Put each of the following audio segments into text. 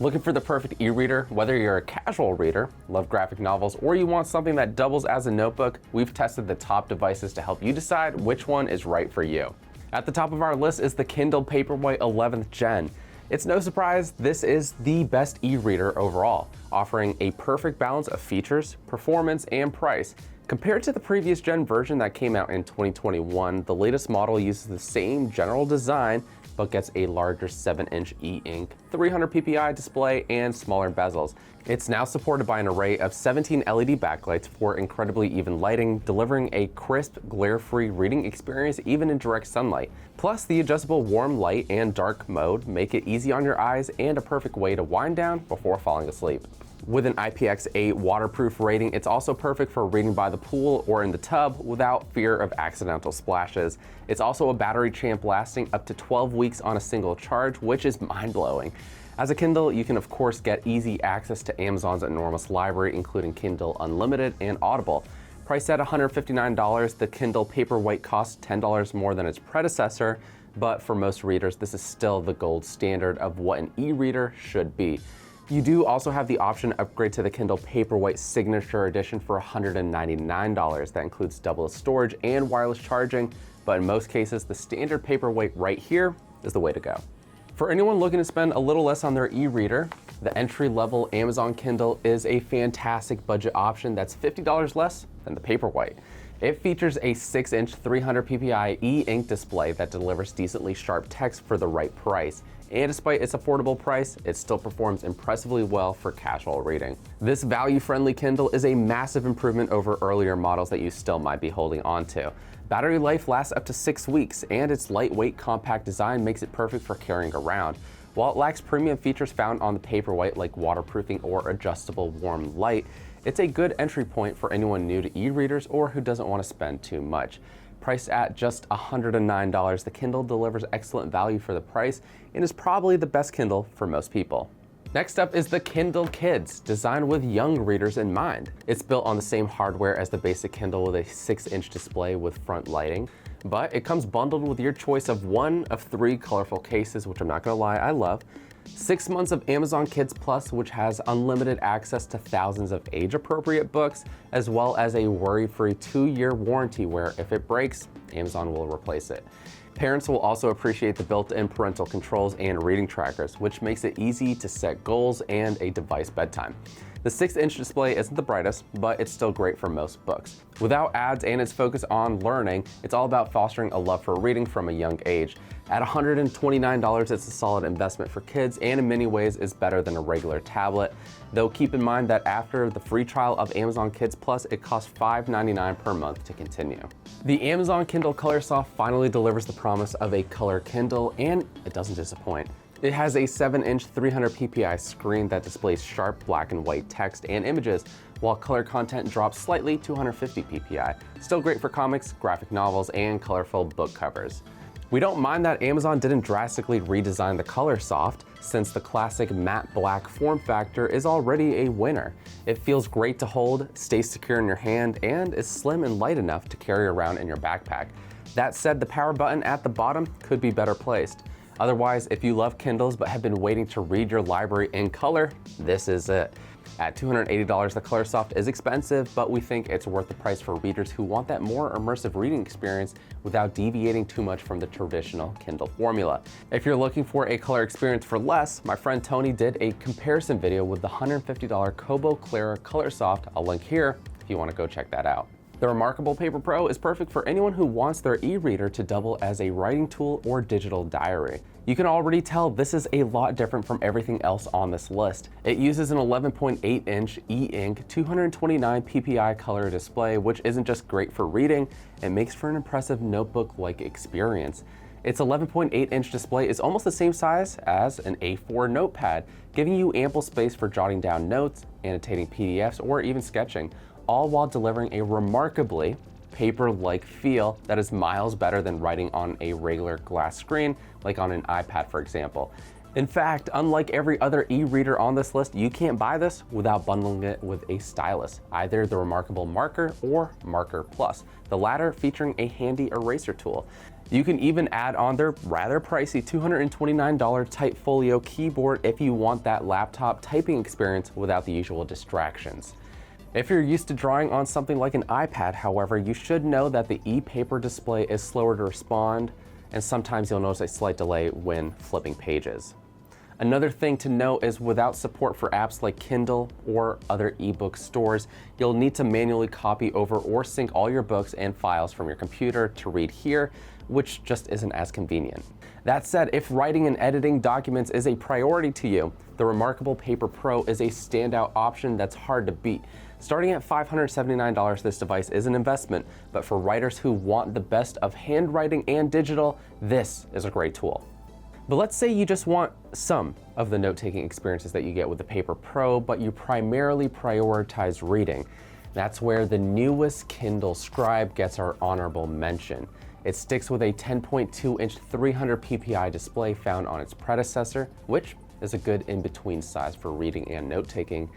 Looking for the perfect e-reader? Whether you're a casual reader, love graphic novels, or you want something that doubles as a notebook, we've tested the top devices to help you decide which one is right for you. At the top of our list is the Kindle Paperwhite 11th Gen. It's no surprise this is the best e-reader overall, offering a perfect balance of features, performance, and price. Compared to the previous gen version that came out in 2021, the latest model uses the same general design but gets a larger 7-inch e-ink, 300 ppi display, and smaller bezels. It's now supported by an array of 17 LED backlights for incredibly even lighting, delivering a crisp, glare-free reading experience even in direct sunlight. Plus, the adjustable warm light and dark mode make it easy on your eyes and a perfect way to wind down before falling asleep. With an IPX8 waterproof rating, it's also perfect for reading by the pool or in the tub without fear of accidental splashes. It's also a battery champ lasting up to 12 weeks on a single charge, which is mind-blowing. As a Kindle, you can of course get easy access to Amazon's enormous library, including Kindle Unlimited and Audible. Priced at $159, the Kindle Paperwhite costs $10 more than its predecessor, but for most readers, this is still the gold standard of what an e-reader should be. You do also have the option to upgrade to the Kindle Paperwhite Signature Edition for $199. That includes double storage and wireless charging, but in most cases, the standard Paperwhite right here is the way to go. For anyone looking to spend a little less on their e-reader, the entry-level Amazon Kindle is a fantastic budget option that's $50 less than the Paperwhite. It features a 6-inch 300 ppi e-ink display that delivers decently sharp text for the right price. And despite its affordable price, it still performs impressively well for casual reading. This value-friendly Kindle is a massive improvement over earlier models that you still might be holding on to. Battery life lasts up to 6 weeks, and its lightweight, compact design makes it perfect for carrying around. While it lacks premium features found on the Paperwhite like waterproofing or adjustable warm light, it's a good entry point for anyone new to e-readers or who doesn't want to spend too much. Priced at just $109, the Kindle delivers excellent value for the price and is probably the best Kindle for most people. Next up is the Kindle Kids, designed with young readers in mind. It's built on the same hardware as the basic Kindle with a 6-inch display with front lighting, but it comes bundled with your choice of one of 3 colorful cases, which I'm not gonna lie, I love. 6 months of Amazon Kids Plus, which has unlimited access to thousands of age-appropriate books, as well as a worry-free 2-year warranty where if it breaks, Amazon will replace it. Parents will also appreciate the built-in parental controls and reading trackers, which makes it easy to set goals and a device bedtime. The 6-inch display isn't the brightest, but it's still great for most books. Without ads and its focus on learning, it's all about fostering a love for reading from a young age. At $129, it's a solid investment for kids and in many ways is better than a regular tablet. Though keep in mind that after the free trial of Amazon Kids Plus, it costs $5.99 per month to continue. The Amazon Kindle Colorsoft finally delivers the promise of a color Kindle, and it doesn't disappoint. It has a 7-inch 300 ppi screen that displays sharp black and white text and images, while color content drops slightly to 150 ppi. Still great for comics, graphic novels, and colorful book covers. We don't mind that Amazon didn't drastically redesign the Colorsoft, since the classic matte black form factor is already a winner. It feels great to hold, stays secure in your hand, and is slim and light enough to carry around in your backpack. That said, the power button at the bottom could be better placed. Otherwise, if you love Kindles but have been waiting to read your library in color, this is it. At $280, the Colorsoft is expensive, but we think it's worth the price for readers who want that more immersive reading experience without deviating too much from the traditional Kindle formula. If you're looking for a color experience for less, my friend Tony did a comparison video with the $150 Kobo Clara Colorsoft. I'll link here if you want to go check that out. The Remarkable Paper Pro is perfect for anyone who wants their e-reader to double as a writing tool or digital diary. You can already tell this is a lot different from everything else on this list. It uses an 11.8-inch e-ink 229 ppi color display, which isn't just great for reading, it makes for an impressive notebook-like experience. Its 11.8-inch display is almost the same size as an A4 notepad, giving you ample space for jotting down notes, annotating PDFs, or even sketching, all while delivering a remarkably paper-like feel that is miles better than writing on a regular glass screen, like on an iPad, for example. In fact, unlike every other e-reader on this list, you can't buy this without bundling it with a stylus, either the Remarkable Marker or Marker Plus, the latter featuring a handy eraser tool. You can even add on their rather pricey $229 Typefolio keyboard if you want that laptop typing experience without the usual distractions. If you're used to drawing on something like an iPad, however, you should know that the e-paper display is slower to respond, and sometimes you'll notice a slight delay when flipping pages. Another thing to note is without support for apps like Kindle or other ebook stores, you'll need to manually copy over or sync all your books and files from your computer to read here, which just isn't as convenient. That said, if writing and editing documents is a priority to you, the Remarkable Paper Pro is a standout option that's hard to beat. Starting at $579, this device is an investment, but for writers who want the best of handwriting and digital, this is a great tool. But let's say you just want some of the note-taking experiences that you get with the Paper Pro, but you primarily prioritize reading. That's where the newest Kindle Scribe gets our honorable mention. It sticks with a 10.2-inch 300 ppi display found on its predecessor, which is a good in-between size for reading and note-taking.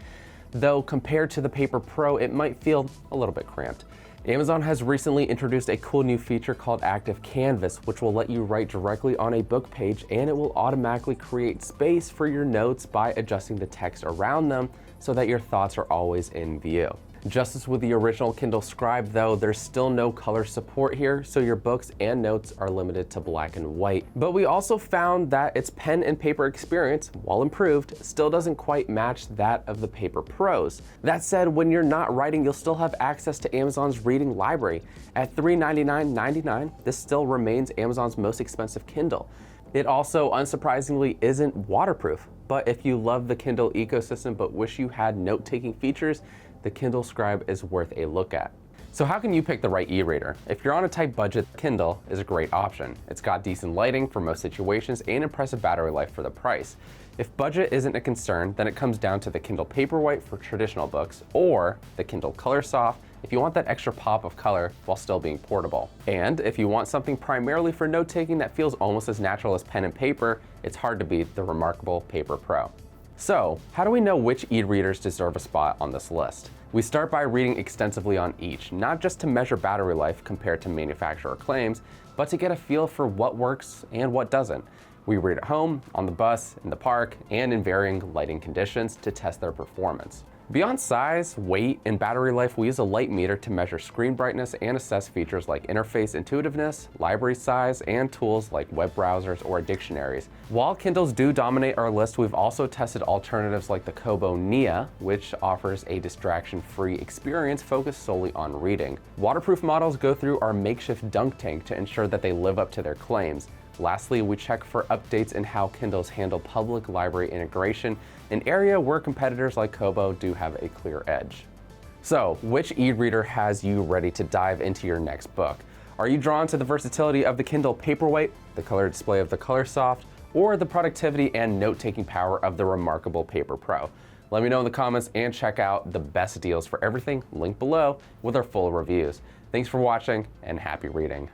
Though compared to the Paper Pro, it might feel a little bit cramped. Amazon has recently introduced a cool new feature called Active Canvas, which will let you write directly on a book page, and it will automatically create space for your notes by adjusting the text around them so that your thoughts are always in view. Just as with the original Kindle Scribe though, there's still no color support here, so your books and notes are limited to black and white. But we also found that its pen and paper experience, while improved, still doesn't quite match that of the Paper Pros. That said, when you're not writing, you'll still have access to Amazon's reading library. At $399.99, this still remains Amazon's most expensive Kindle. It also, unsurprisingly, isn't waterproof. But if you love the Kindle ecosystem but wish you had note-taking features, the Kindle Scribe is worth a look at. So how can you pick the right e-reader? If you're on a tight budget, Kindle is a great option. It's got decent lighting for most situations and impressive battery life for the price. If budget isn't a concern, then it comes down to the Kindle Paperwhite for traditional books or the Kindle Colorsoft if you want that extra pop of color while still being portable. And if you want something primarily for note-taking that feels almost as natural as pen and paper, it's hard to beat the Remarkable Paper Pro. So, how do we know which e-readers deserve a spot on this list? We start by reading extensively on each, not just to measure battery life compared to manufacturer claims, but to get a feel for what works and what doesn't. We read at home, on the bus, in the park, and in varying lighting conditions to test their performance. Beyond size, weight, and battery life, we use a light meter to measure screen brightness and assess features like interface intuitiveness, library size, and tools like web browsers or dictionaries. While Kindles do dominate our list, we've also tested alternatives like the Kobo Nia, which offers a distraction-free experience focused solely on reading. Waterproof models go through our makeshift dunk tank to ensure that they live up to their claims. Lastly, we check for updates in how Kindles handle public library integration, an area where competitors like Kobo do have a clear edge. So, which e-reader has you ready to dive into your next book? Are you drawn to the versatility of the Kindle Paperwhite, the color display of the Colorsoft, or the productivity and note-taking power of the Remarkable Paper Pro? Let me know in the comments and check out the best deals for everything linked below with our full reviews. Thanks for watching and happy reading.